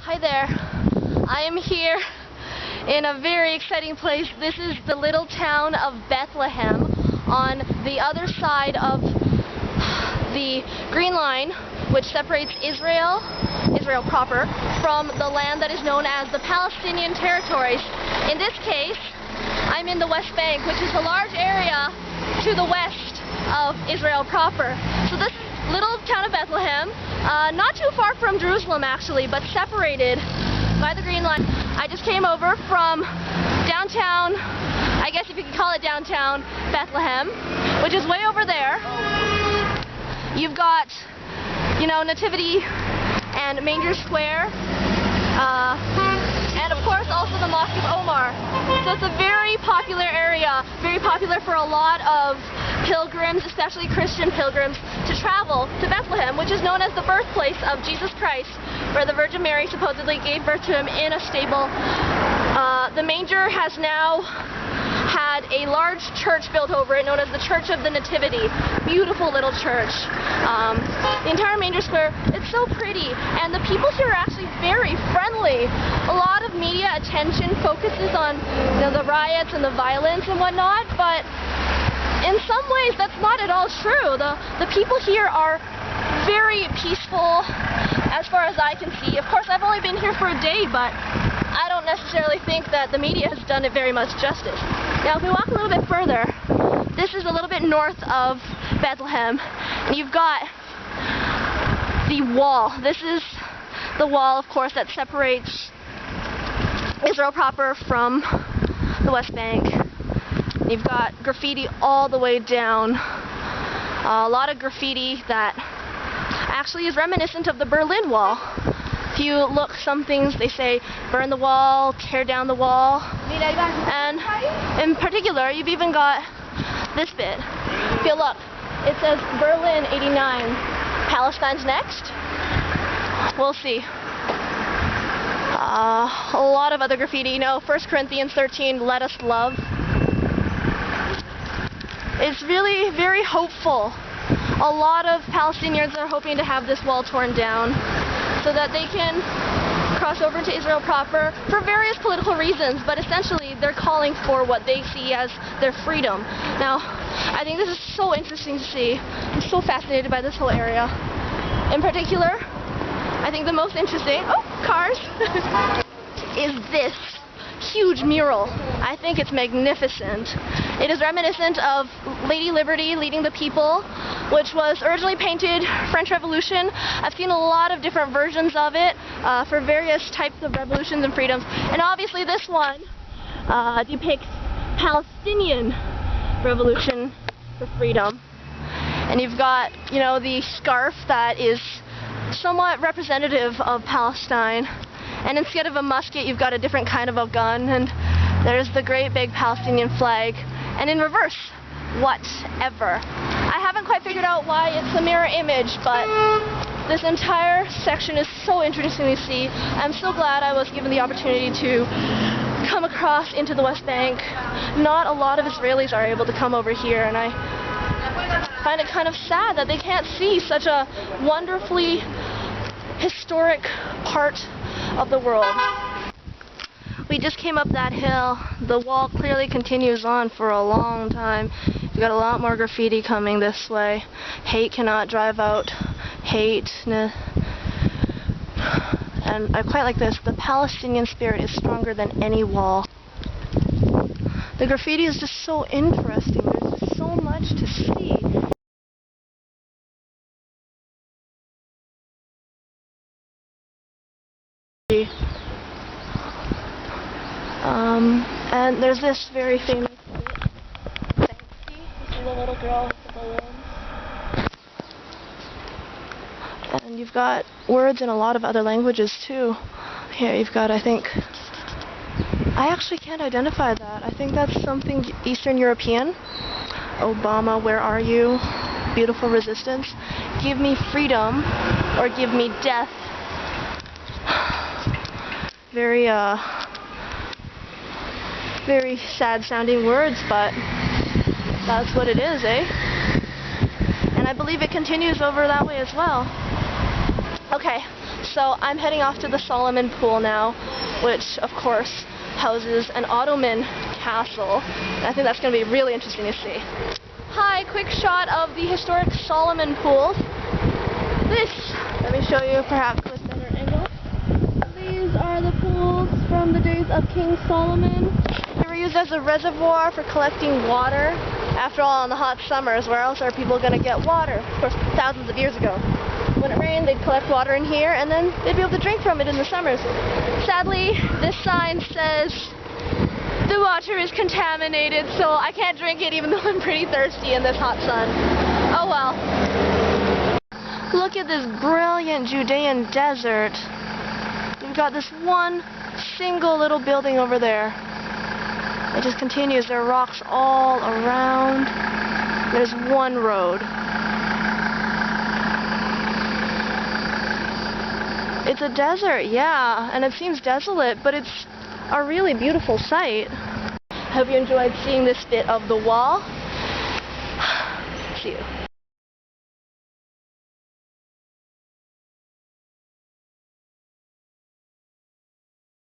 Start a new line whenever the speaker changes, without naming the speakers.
Hi there. I am here in a very exciting place. This is the little town of Bethlehem on the other side of the Green Line, which separates Israel proper, from the land that is known as the Palestinian territories. In this case, I'm in the West Bank, which is a large area to the west of Israel proper. So this little town of Bethlehem, not too far from Jerusalem actually, but separated by the Green Line. I just came over from downtown, I guess if you could call it downtown, Bethlehem, which is way over there. You've got, Nativity and Manger Square, and of course also the Mosque of Omar. So it's a very popular area, very popular for a lot of pilgrims, especially Christian pilgrims, to travel to Bethlehem, which is known as the birthplace of Jesus Christ, where the Virgin Mary supposedly gave birth to him in a stable. The manger has now had a large church built over it known as the Church of the Nativity. Beautiful little church. The entire Manger Square, it's so pretty, and the people here are actually very friendly. A lot of media attention focuses on the riots and the violence and whatnot, but in some ways that's not at all true. The people here are very peaceful as far as I can see. Of course, I've only been here for a day, but I don't necessarily think that the media has done it very much justice. Now, if we walk a little bit further, this is a little bit north of Bethlehem, and you've got the wall. This is the wall, of course, that separates Israel proper from the West Bank. You've got graffiti all the way down. A lot of graffiti that actually is reminiscent of the Berlin Wall. If you look, some things they say, burn the wall, tear down the wall. And in particular, you've even got this bit. If you look, it says Berlin 89. Palestine's next. We'll see. A lot of other graffiti. 1 Corinthians 13, let us love. It's really very hopeful. A lot of Palestinians are hoping to have this wall torn down so that they can cross over to Israel proper for various political reasons, but essentially they're calling for what they see as their freedom. Now, I think this is so interesting to see. I'm so fascinated by this whole area. In particular, I think the most interesting, cars, is this huge mural. I think it's magnificent. It is reminiscent of Lady Liberty leading the people, which was originally painted French Revolution. I've seen a lot of different versions of it for various types of revolutions and freedoms. And obviously this one depicts Palestinian revolution for freedom. And you've got, the scarf that is somewhat representative of Palestine. And instead of a musket, you've got a different kind of a gun. And there's the great big Palestinian flag. And in reverse, whatever. I haven't quite figured out why it's a mirror image, but this entire section is so interesting to see. I'm so glad I was given the opportunity to come across into the West Bank. Not a lot of Israelis are able to come over here, and I find it kind of sad that they can't see such a wonderfully historic part of the world. We just came up that hill. The wall clearly continues on for a long time. You've got a lot more graffiti coming this way. Hate cannot drive out hate. And I quite like this. The Palestinian spirit is stronger than any wall. The graffiti is just so interesting. There's just so much to see. And there's this very famous Banksy. You see the little girl with the balloons. And you've got words in a lot of other languages too. Here you've got, I actually can't identify that. I think that's something Eastern European. Obama, where are you? Beautiful resistance. Give me freedom or give me death. Very sad sounding words, but that's what it is, eh? And I believe it continues over that way as well. Okay, So I'm heading off to the Solomon Pool now, which of course houses an Ottoman castle. And I think that's going to be really interesting to see. Hi, quick shot of the historic Solomon Pools. Let me show you perhaps with a better angle. These are the pools from the days of King Solomon. They were used as a reservoir for collecting water. After all, in the hot summers, where else are people going to get water? Of course, thousands of years ago. When it rained, they'd collect water in here, and then they'd be able to drink from it in the summers. Sadly, this sign says the water is contaminated, so I can't drink it even though I'm pretty thirsty in this hot sun. Oh well. Look at this brilliant Judean desert. You've got this one single little building over there. It just continues. There are rocks all around. There's one road. It's a desert, yeah, and it seems desolate, but it's a really beautiful sight. I hope you enjoyed seeing this bit of the wall. See you.